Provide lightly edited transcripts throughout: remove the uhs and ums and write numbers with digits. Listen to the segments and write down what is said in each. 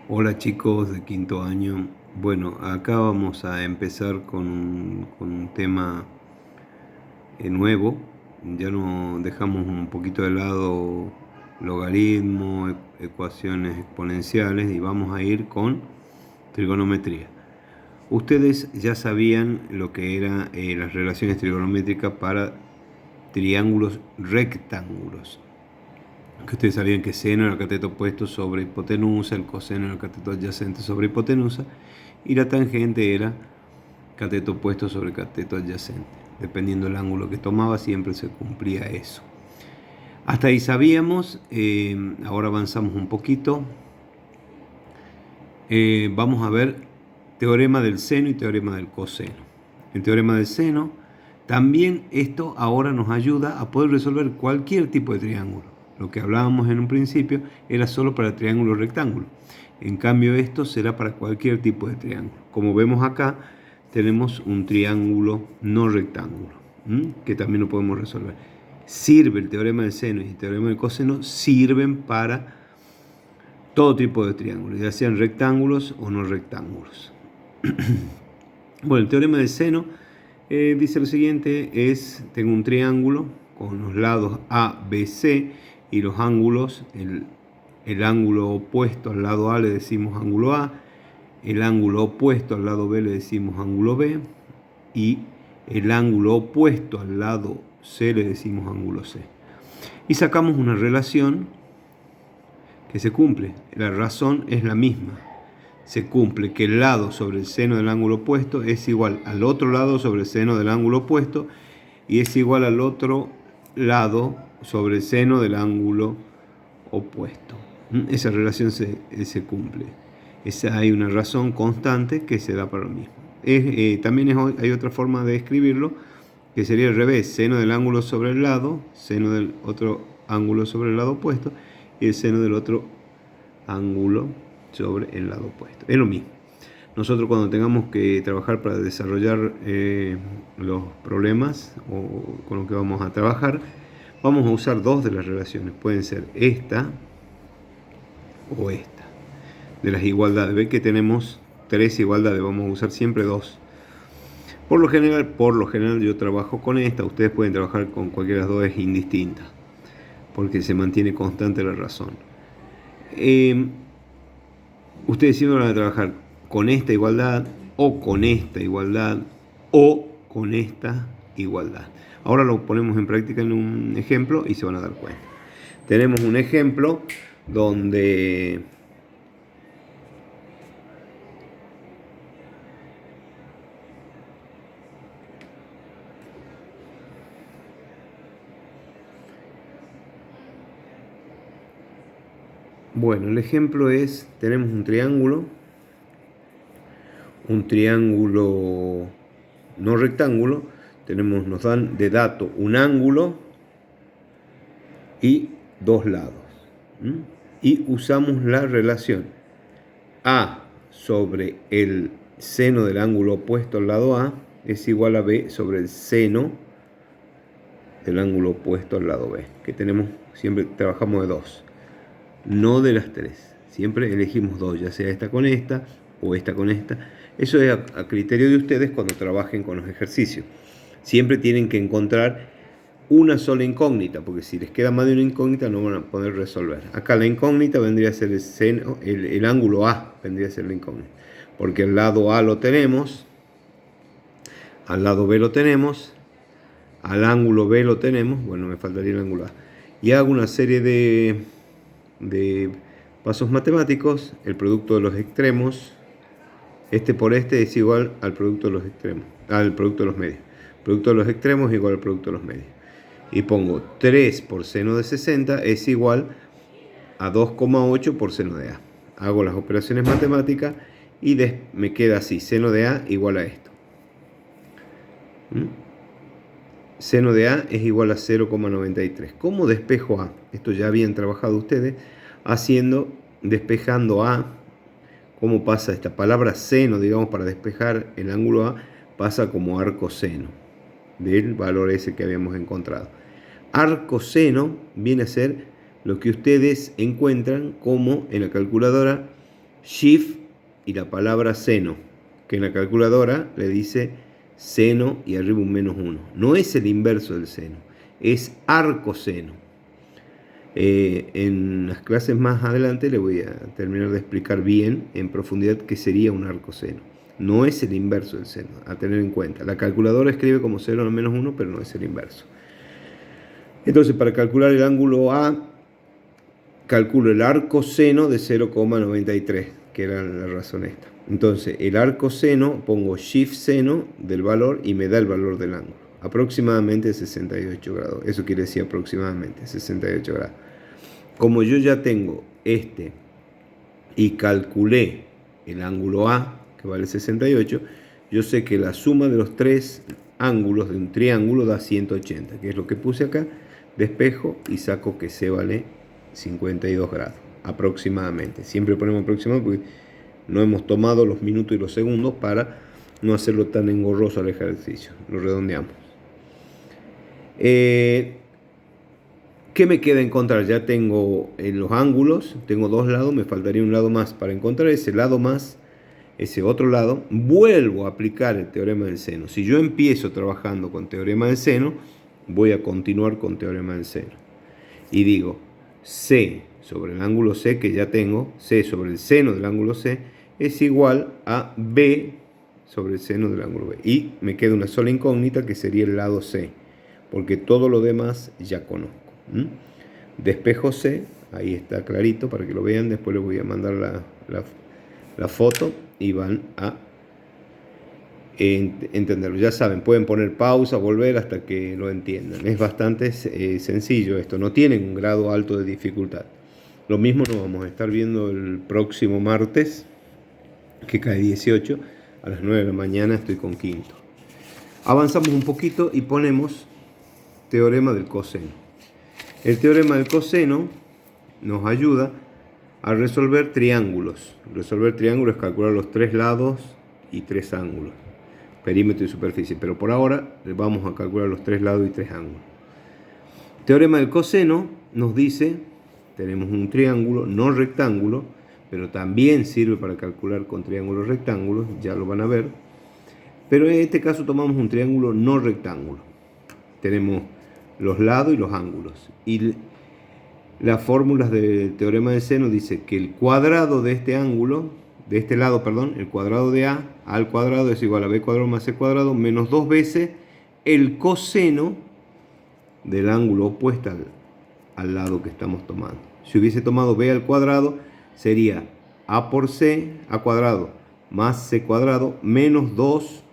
Hola chicos de quinto año. Bueno, acá vamos a empezar con un tema nuevo. Ya no dejamos un poquito de lado logaritmo, ecuaciones exponenciales y vamos a ir con trigonometría. Ustedes ya sabían lo que eran las relaciones trigonométricas para triángulos rectángulos. Que ustedes sabían que seno era el cateto opuesto sobre hipotenusa, el coseno era el cateto adyacente sobre hipotenusa y la tangente era cateto opuesto sobre cateto adyacente. Dependiendo del ángulo que tomaba, siempre se cumplía eso. Hasta ahí sabíamos, ahora avanzamos un poquito. Vamos a ver teorema del seno y teorema del coseno. El teorema del seno, también esto ahora nos ayuda a poder resolver cualquier tipo de triángulo. Lo que hablábamos en un principio era solo para triángulo rectángulo. En cambio esto será para cualquier tipo de triángulo. Como vemos acá, tenemos un triángulo no rectángulo, que también lo podemos resolver. Sirve el teorema del seno y el teorema del coseno, sirven para todo tipo de triángulos, ya sean rectángulos o no rectángulos. Bueno, el teorema del seno dice lo siguiente, tengo un triángulo con los lados A, B, C y los ángulos, el ángulo opuesto al lado A le decimos ángulo A, el ángulo opuesto al lado B le decimos ángulo B y el ángulo opuesto al lado C le decimos ángulo C. Y sacamos una relación que se cumple. La razón es la misma. Se cumple que el lado sobre el seno del ángulo opuesto es igual al otro lado sobre el seno del ángulo opuesto y es igual al otro lado sobre el seno del ángulo opuesto. Esa relación se cumple. Hay una razón constante que se da para lo mismo. También hay otra forma de escribirlo que sería al revés: seno del ángulo sobre el lado, seno del otro ángulo sobre el lado opuesto y el seno del otro ángulo sobre el lado opuesto. Es lo mismo. Nosotros cuando tengamos que trabajar para desarrollar los problemas o con lo que vamos a trabajar, vamos a usar dos de las relaciones. Pueden ser esta o esta. De las igualdades. Ven que tenemos tres igualdades, vamos a usar siempre dos. Por lo general yo trabajo con esta, ustedes pueden trabajar con cualquiera de las dos, es indistinta, porque se mantiene constante la razón. Ustedes siempre van a trabajar con esta igualdad o con esta igualdad o con esta igualdad. Ahora lo ponemos en práctica en un ejemplo y se van a dar cuenta. Tenemos un ejemplo donde bueno, el ejemplo es, tenemos un triángulo no rectángulo, nos dan de dato un ángulo y dos lados. Y usamos la relación A sobre el seno del ángulo opuesto al lado A es igual a B sobre el seno del ángulo opuesto al lado B, que siempre trabajamos de dos, no de las tres. Siempre elegimos dos, ya sea esta con esta o esta con esta. Eso es a criterio de ustedes cuando trabajen con los ejercicios. Siempre tienen que encontrar una sola incógnita, porque si les queda más de una incógnita no van a poder resolver. Acá la incógnita vendría a ser el seno, el ángulo A vendría a ser la incógnita, porque al lado A lo tenemos, al lado B lo tenemos, al ángulo B lo tenemos, bueno, me faltaría el ángulo A. Y hago una serie de pasos matemáticos, el producto de los extremos, este por este es igual al producto de los extremos, al producto de los medios. El producto de los extremos es igual al producto de los medios. Y pongo 3 por seno de 60 es igual a 2,8 por seno de A. Hago las operaciones matemáticas y me queda así, seno de A igual a esto. Seno de A es igual a 0,93. ¿Cómo despejo A? Esto ya habían trabajado ustedes despejando A. ¿Cómo pasa esta palabra seno, digamos, para despejar el ángulo A? Pasa como arcoseno del valor ese que habíamos encontrado. Arcoseno viene a ser lo que ustedes encuentran como en la calculadora Shift y la palabra seno, que en la calculadora le dice seno y arriba un -1. No es el inverso del seno, es arcoseno. En las clases más adelante le voy a terminar de explicar bien en profundidad qué sería un arcoseno. No es el inverso del seno, a tener en cuenta. La calculadora escribe como seno al -1, pero no es el inverso. Entonces, para calcular el ángulo A, calculo el arcoseno de 0,93, que era la razón esta. Entonces, el arcoseno, pongo shift seno del valor y me da el valor del ángulo. Aproximadamente 68 grados. Eso quiere decir aproximadamente 68 grados. Como yo ya tengo este y calculé el ángulo A, que vale 68, yo sé que la suma de los tres ángulos de un triángulo da 180, que es lo que puse acá. Despejo y saco que C vale 52 grados, aproximadamente. Siempre ponemos aproximado porque no hemos tomado los minutos y los segundos para no hacerlo tan engorroso al ejercicio. Lo redondeamos. ¿Qué me queda encontrar? Ya tengo en los ángulos, tengo dos lados, me faltaría un lado más. Para encontrar ese lado más, ese otro lado, vuelvo a aplicar el teorema del seno. Si yo empiezo trabajando con teorema del seno, voy a continuar con teorema del seno. Y digo, C sobre el ángulo C que ya tengo, C sobre el seno del ángulo C, es igual a B sobre el seno del ángulo B. Y me queda una sola incógnita que sería el lado C, porque todo lo demás ya conozco. Despejo C, ahí está clarito para que lo vean, después les voy a mandar la foto y van a entenderlo. Ya saben, pueden poner pausa, volver hasta que lo entiendan. Es bastante sencillo esto, no tiene un grado alto de dificultad. Lo mismo lo vamos a estar viendo el próximo martes, que cae 18, a las 9 de la mañana estoy con quinto. Avanzamos un poquito y ponemos teorema del coseno. El teorema del coseno nos ayuda a resolver triángulos. Resolver triángulos es calcular los tres lados y tres ángulos, perímetro y superficie, pero por ahora vamos a calcular los tres lados y tres ángulos. Teorema del coseno nos dice, tenemos un triángulo no rectángulo, pero también sirve para calcular con triángulos rectángulos, ya lo van a ver, pero en este caso tomamos un triángulo no rectángulo. Tenemos los lados y los ángulos, y las fórmulas del teorema del seno dice que el cuadrado de este ángulo, de este lado, perdón, el cuadrado de A al cuadrado es igual a B cuadrado más C cuadrado menos 2 veces el coseno del ángulo opuesto al lado que estamos tomando. Si hubiese tomado B al cuadrado, sería A por C, A cuadrado, más C cuadrado, menos 2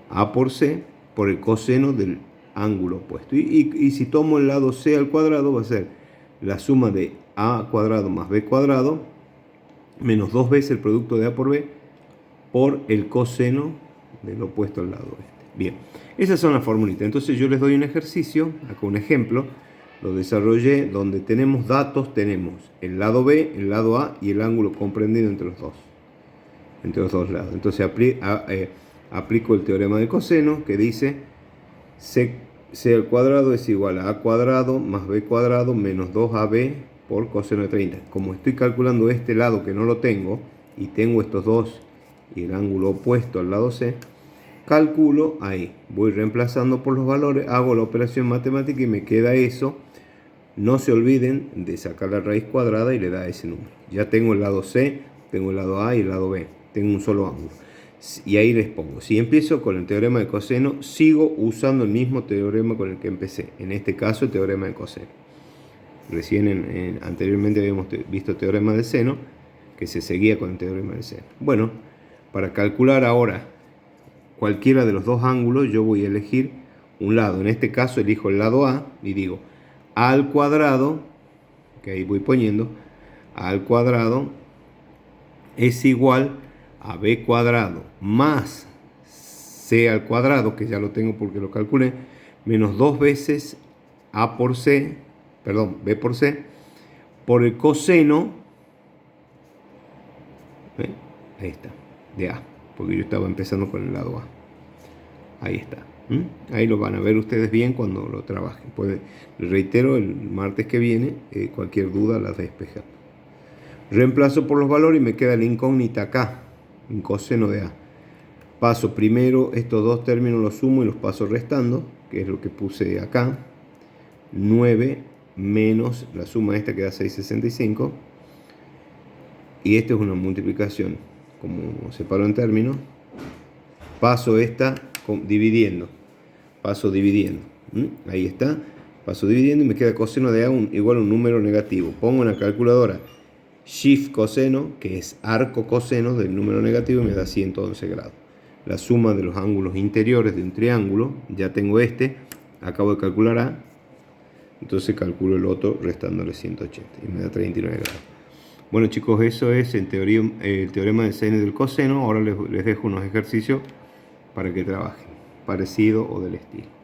A por C, por el coseno del ángulo opuesto. Y si tomo el lado C al cuadrado, va a ser la suma de A cuadrado más B cuadrado, menos 2 veces el producto de A por B, por el coseno del opuesto al lado este. Bien, esas son las formulitas. Entonces yo les doy un ejercicio, acá un ejemplo, lo desarrollé donde tenemos datos, tenemos el lado B, el lado A y el ángulo comprendido entre los dos lados. Entonces aplico el teorema del coseno que dice C al cuadrado es igual a cuadrado más B cuadrado menos 2AB por coseno de 30. Como estoy calculando este lado que no lo tengo y tengo estos dos y el ángulo opuesto al lado C, calculo ahí, voy reemplazando por los valores, hago la operación matemática y me queda eso. No se olviden de sacar la raíz cuadrada y le da ese número. Ya tengo el lado C, tengo el lado A y el lado B, tengo un solo ángulo. Y ahí les pongo, si empiezo con el teorema de coseno, sigo usando el mismo teorema con el que empecé, en este caso el teorema de coseno. Recién anteriormente habíamos visto teorema del seno, que se seguía con el teorema del seno. Bueno, para calcular ahora cualquiera de los dos ángulos, yo voy a elegir un lado. En este caso elijo el lado A y digo A al cuadrado, que ahí voy poniendo, A al cuadrado es igual a B cuadrado más C al cuadrado, que ya lo tengo porque lo calculé, menos 2 veces A por C, perdón, B por C, por el coseno, ahí está, de A, porque yo estaba empezando con el lado A. Ahí está. Ahí lo van a ver ustedes bien cuando lo trabajen. Les reitero, el martes que viene, cualquier duda la despejamos. Reemplazo por los valores y me queda la incógnita acá, en coseno de A. Paso primero estos dos términos, los sumo y los paso restando, que es lo que puse acá. 9 menos la suma esta que da 6,65. Y esto es una multiplicación, como separo en términos. Paso esta dividiendo. Paso dividiendo. Ahí está. Paso dividiendo y me queda coseno de A igual a un número negativo. Pongo en la calculadora shift coseno, que es arco coseno del número negativo, y me da 111 grados. La suma de los ángulos interiores de un triángulo, ya tengo este, acabo de calcular A, entonces calculo el otro restándole 180 y me da 39 grados. Bueno chicos, eso es en teoría el teorema del seno y del coseno. Ahora les dejo unos ejercicios para que trabajen, parecido o del estilo.